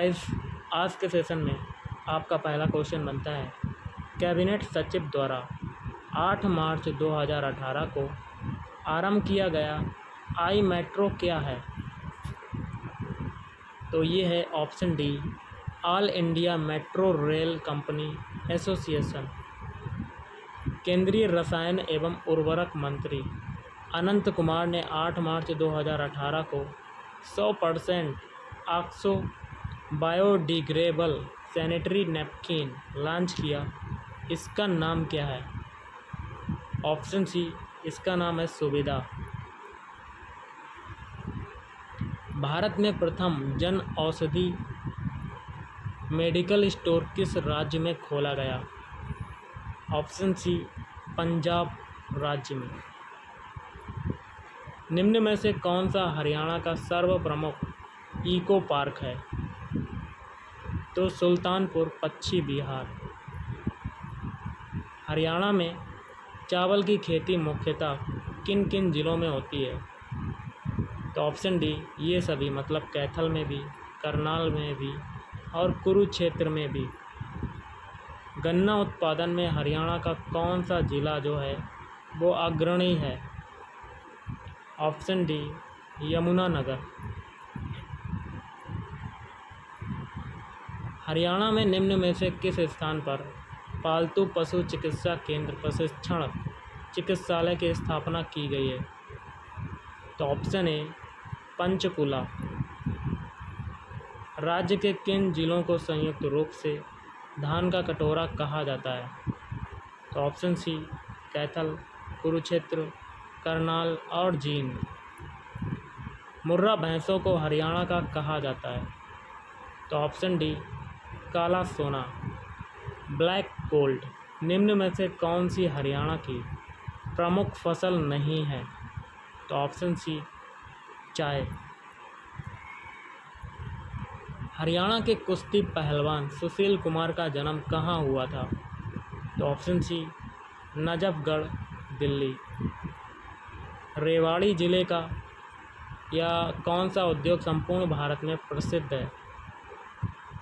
Guys, आज के session में आपका पहला क्वेश्चन बनता है, कैबिनेट सचिव द्वारा 8 मार्च 2018 को आरंभ किया गया आई मेट्रो क्या है? तो ये है option D, all India metro rail company association. केंद्रीय रसायन एवं उर्वरक मंत्री अनंत कुमार ने 8 मार्च 2018 को 100% oxo biodegradable sanitary napkin launch किया। इसका नाम क्या है? ऑप्शन सी, इसका नाम है सुविधा। भारत में प्रथम जन औषधि मेडिकल स्टोर किस राज्य में खोला गया? ऑप्शन सी, पंजाब राज्य में। निम्न में से कौन सा हरियाणा का सर्व प्रमुख इको पार्क है? तो सुल्तानपुर पश्चिमी बिहार। हरियाणा में चावल की खेती मुख्यतः किन किन जिलों में होती है? तो ऑप्शन डी, ये सभी, मतलब कैथल में भी, करनाल में भी और कुरुक्षेत्र में भी। गन्ना उत्पादन में हरियाणा का कौन सा जिला जो है वो अग्रणी है? Option D, Yamunanagar. हरियाणा में निम्न में से किस स्थान पर पालतू पशु चिकित्सा केंद्र प्रशिक्षण चिकित्सालय की स्थापना की गई है? तो ऑप्शन ए, पंचकुला। राज्य के किन जिलों को संयुक्त रूप से धान का कटोरा कहा जाता है? तो ऑप्शन सी, कैथल, कुरुक्षेत्र, करनाल और जींद। मुर्रा भैंसों को हरियाणा का कहा जाता है? तो ऑप्शन डी, काला सोना, ब्लैक गोल्ड। निम्न में से कौन सी हरियाणा की प्रमुख फसल नहीं है? तो ऑप्शन सी, चाय। हरियाणा के कुश्ती पहलवान सुशील कुमार का जन्म कहाँ हुआ था? तो ऑप्शन सी, नजफगढ़, दिल्ली। रेवाड़ी जिले का या कौन सा उद्योग संपूर्ण भारत में प्रसिद्ध है?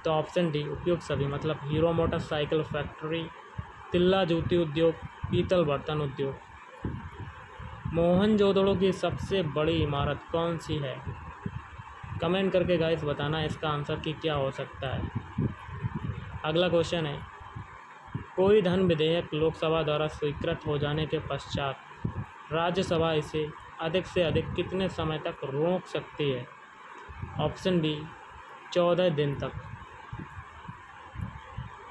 तो ऑप्शन डी, उपयुक्त सभी, मतलब हीरो मोटरसाइकिल फैक्ट्री, तिल्ला जूती उद्योग, पीतल बर्तन उद्योग। मोहनजोदड़ो की सबसे बड़ी इमारत कौन सी है? कमेंट करके गाइस बताना इसका आंसर कि क्या हो सकता है। अगला क्वेश्चन है, कोई धन विधेयक लोकसभा द्वारा स्वीकृत हो जाने के पश्चात राज्यसभा इसे अधिक से अधिक कितने समय तक रोक सकती है? ऑप्शन बी, 14 दिन तक।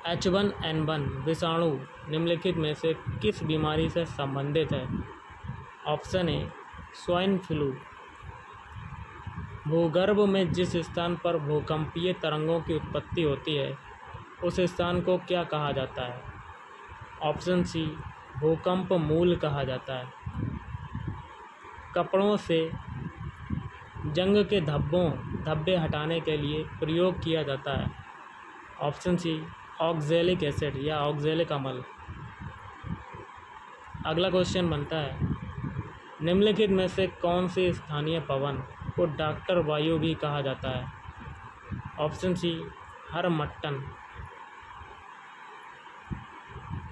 H1N1 विषाणु निम्नलिखित में से किस बीमारी से संबंधित है? Option A, swine flu. भूगर्भ में जिस स्थान पर भूकंपीय तरंगों की उत्पत्ति होती है उस स्थान को क्या कहा जाता है? ऑप्शन सी, भूकंप मूल कहा जाता है। कपड़ों से जंग के धब्बे हटाने के लिए प्रयोग किया जाता है? ऑप्शन सी, ऑक्जेलिक एसिड या ऑक्जेलिक अम्ल। अगला क्वेश्चन बनता है, निम्नलिखित में से कौन सी स्थानीय पवन को डॉक्टर वायु भी कहा जाता है? Option C, harmattan.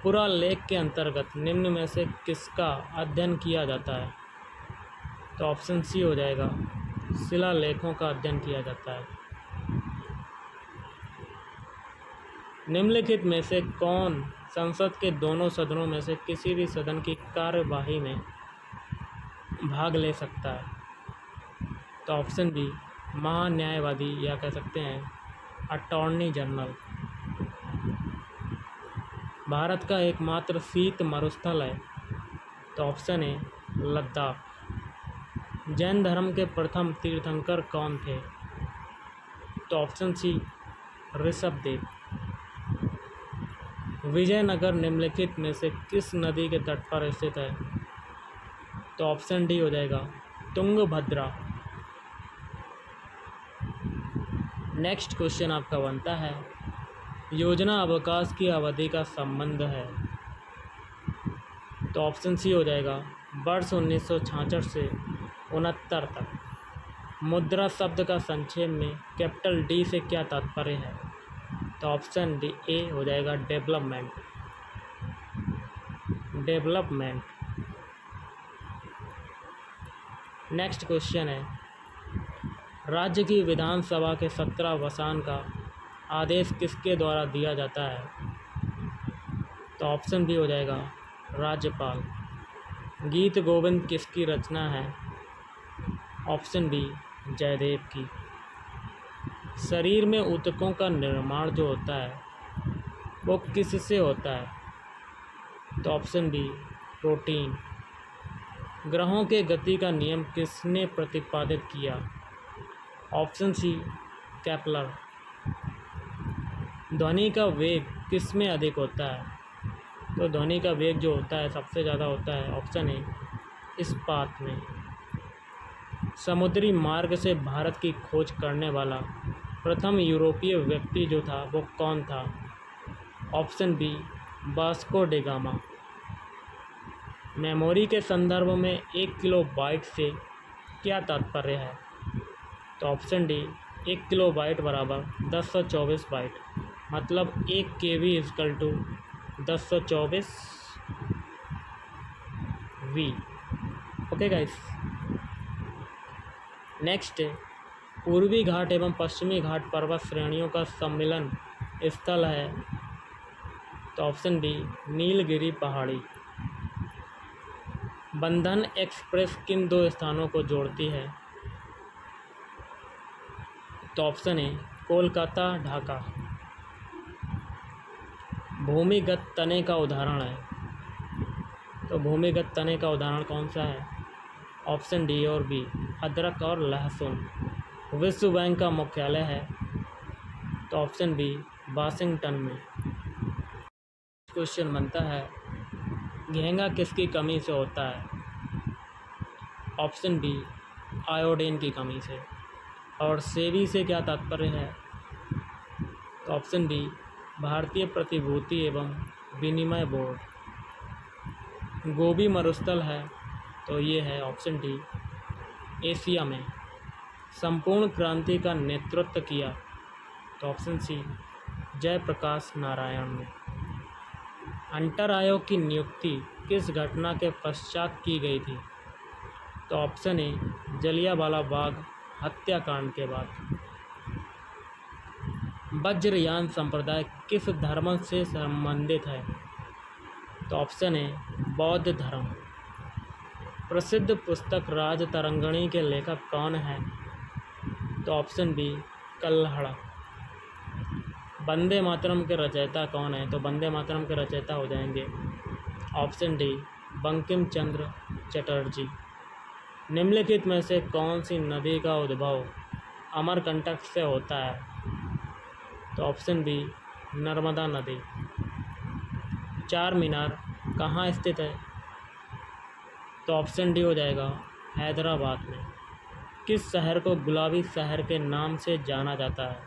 पुरा लेख के अंतर्गत निम्न में से किसका अध्ययन किया जाता है? तो ऑप्शन सी हो जाएगा, शिलालेखों का अध्ययन किया जाता है। निम्नलिखित में से कौन संसद के दोनों सदनों में से किसी भी सदन की कार्यवाही में भाग ले सकता है? तो ऑप्शन बी, महान्यायवादी या कह सकते हैं अटॉर्नी जनरल। भारत का एकमात्र शीत मरुस्थल है? तो ऑप्शन ए, लद्दाख। जैन धर्म के प्रथम तीर्थंकर कौन थे? तो ऑप्शन सी, ऋषभदेव। विजयनगर निम्नलिखित में से किस नदी के तट पर स्थित है? तो ऑप्शन डी हो जाएगा, तुंगभद्रा। नेक्स्ट क्वेश्चन आपका बनता है, योजना अवकाश की अवधि का संबंध है? तो ऑप्शन सी हो जाएगा, वर्ष 1966 से 69 तक। मुद्रा शब्द का संक्षेप में कैपिटल डी से क्या तात्पर्य है? तो ऑप्शन डी ए हो जाएगा डेवलपमेंट। डेवलपमेंट। नेक्स्ट क्वेश्चन है, राज्य की विधानसभा के 17 वसान का आदेश किसके द्वारा दिया जाता है? तो ऑप्शन बी हो जाएगा राज्यपाल। गीत गोविंद किसकी रचना है? ऑप्शन बी जयदेव की। शरीर में ऊतकों का निर्माण जो होता है वो किससे होता है? तो ऑप्शन बी प्रोटीन। ग्रहों के गति का नियम किसने प्रतिपादित किया? Option C Kepler. ध्वनि का वेग किस में अधिक होता है? तो ध्वनि का वेग जो होता है सबसे ज़्यादा होता है ऑप्शन ए इस्पात में। समुद्री मार्ग से भारत की खोज करने वाला प्रथम यूरोपीय व्यक्ति जो था वो कौन था? Option B Vasco da Gama. Memory के संदर्भ में 1 किलोबाइट से क्या तात्पर्य है? तो ऑप्शन डी 1 किलोबाइट बराबर 1024 बाइट, मतलब 1 KB is equal to 1024 V। Okay guys. Next, पूर्वी घाट एवं पश्चिमी घाट पर्वत श्रेणियों का सम्मिलन स्थल है? तो ऑप्शन डी नीलगिरी पहाड़ी। बंधन एक्सप्रेस किन 2 स्थानों को जोड़ती है? तो ऑप्शन ए कोलकाता ढाका। भूमिगत तने का उदाहरण है, तो भूमिगत तने का उदाहरण कौन सा है? ऑप्शन डी और बी अदरक और लहसुन। विश्व बैंक का मुख्यालय है? तो ऑप्शन बी वाशिंगटन में। क्वेश्चन बनता है, घेंगा किसकी कमी से होता है? ऑप्शन बी आयोडीन की कमी से। और सेबी से क्या तात्पर्य है? तो ऑप्शन बी भारतीय प्रतिभूति एवं विनिमय बोर्ड। गोबी मरुस्थल है? तो ये है ऑप्शन डी एशिया में। संपूर्ण क्रांति का नेतृत्व किया? तो ऑप्शन सी जयप्रकाश नारायण ने। हंटर आयोग की नियुक्ति किस घटना के पश्चात की गई थी? तो ऑप्शन ए जलियांवाला बाग हत्याकांड के बाद। वज्रयान संप्रदाय किस धर्म से संबंधित है? तो ऑप्शन ए बौद्ध धर्म। प्रसिद्ध पुस्तक राजतरंगिणी के लेखक कौन हैं? तो ऑप्शन बी कल्हड़। वंदे मातरम के रचयिता कौन है? तो वंदे मातरम के रचयिता हो जाएंगे ऑप्शन डी बंकिम चंद्र चटर्जी। निम्नलिखित में से कौन सी नदी का उद्भव अमरकंटक से होता है? तो ऑप्शन बी नर्मदा नदी। चार मीनार कहाँ स्थित है? तो ऑप्शन डी हो जाएगा हैदराबाद में। किस शहर को गुलाबी शहर के नाम से जाना जाता है?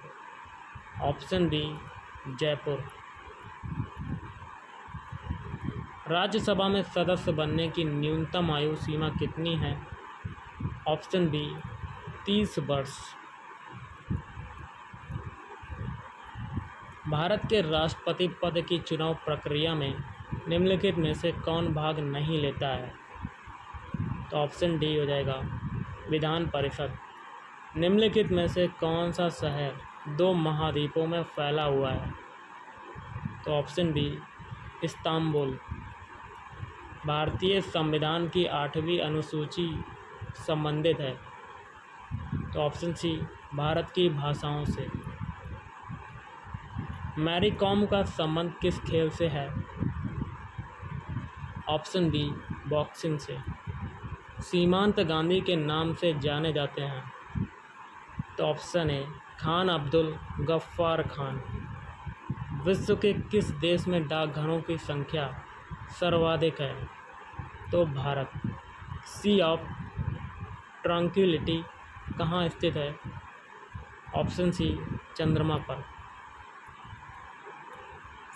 Option B Jaipur. राज्यसभा में सदस्य बनने की न्यूनतम आयु सीमा कितनी है? ऑप्शन बी 30 वर्ष। भारत के राष्ट्रपति पद की चुनाव प्रक्रिया में निम्नलिखित में से कौन भाग नहीं लेता है? तो ऑप्शन डी हो जाएगा विधान परिषद। निम्नलिखित में से कौन सा शहर 2 महाद्वीपों में फैला हुआ है? तो ऑप्शन बी इस्तांबुल। भारतीय संविधान की 8वीं अनुसूची संबंधित है? तो ऑप्शन सी भारत की भाषाओं से। मैरी कॉम का संबंध किस खेल से है? ऑप्शन बी बॉक्सिंग से। सीमांत गांधी के नाम से जाने जाते हैं? तो ऑप्शन ए खान अब्दुल गफ्फार खान। विश्व के किस देश में डाकघरों की संख्या सर्वाधिक है? तो भारत। सी ऑफ ट्रंक्विलिटी कहाँ स्थित है? ऑप्शन सी चंद्रमा पर।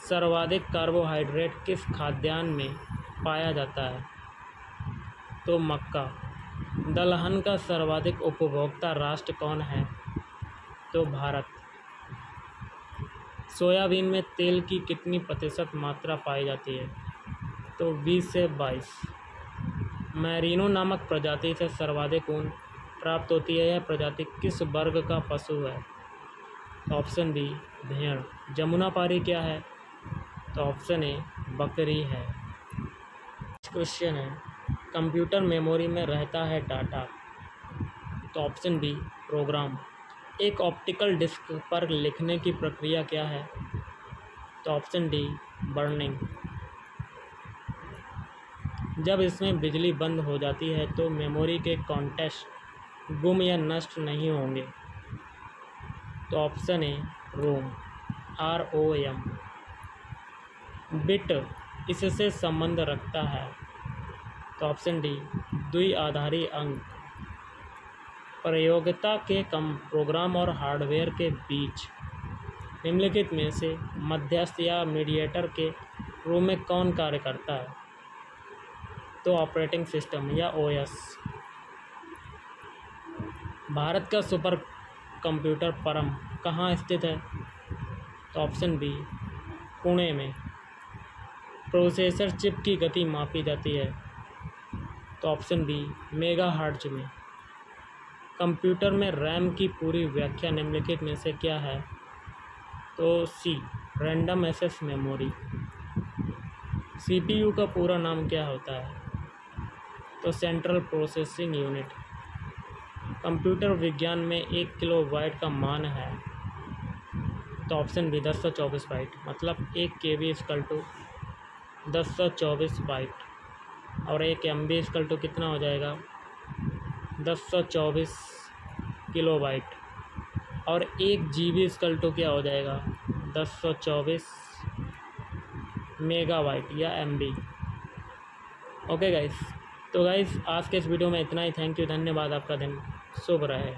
सर्वाधिक कार्बोहाइड्रेट किस खाद्यान्न में पाया जाता है? तो मक्का। दलहन का सर्वाधिक उपभोक्ता राष्ट्र कौन है? तो भारत। सोयाबीन में तेल की कितनी प्रतिशत मात्रा पाई जाती है? तो 20 से 22। मैरिनो नामक प्रजाति से सर्वाधिक ऊन प्राप्त होती है। यह प्रजाति किस वर्ग का पशु है? ऑप्शन बी भेड़। जमुनापारी क्या है? तो ऑप्शन ए बकरी है। क्वेश्चन है, कंप्यूटर मेमोरी में रहता है डाटा। तो ऑप्शन बी प्रोग्राम। एक ऑप्टिकल डिस्क पर लिखने की प्रक्रिया क्या है? तो ऑप्शन डी बर्निंग। जब इसमें बिजली बंद हो जाती है तो मेमोरी के कंटेंट्स गुम या नष्ट नहीं होंगे। तो option A ROM, ROM। Bit इससे संबंध रखता है। तो ऑप्शन डी द्विआधारी अंक। प्रयोज्यता के कम प्रोग्राम और हार्डवेयर के बीच निम्नलिखित में से मध्यस्थ या मीडिएटर के रूप में कौन कार्य करता है? तो ऑपरेटिंग सिस्टम या OS। भारत का सुपर कंप्यूटर परम कहाँ स्थित है? तो ऑप्शन बी पुणे में। प्रोसेसर चिप की गति मापी जाती है। तो ऑप्शन बी मेगाहर्ट्ज में। कंप्यूटर में रैम की पूरी व्याख्या निम्नलिखित में से क्या है? तो सी रैंडम एक्सेस मेमोरी। CPU का पूरा नाम क्या होता है? तो सेंट्रल प्रोसेसिंग यूनिट। कंप्यूटर विज्ञान में 1 किलोबाइट का मान है। तो ऑप्शन बी 1024 बाइट। मतलब 1 KB = 1024 बाइट और 1 MB = कितना हो जाएगा? 1024 किलोबाइट और 1 GB = क्या हो जाएगा? 1024 मेगाबाइट या MB। ओके गाइस, तो गाइस आज के इस वीडियो में इतना ही। थैंक यू, धन्यवाद। आपका दिन शुभ रहे।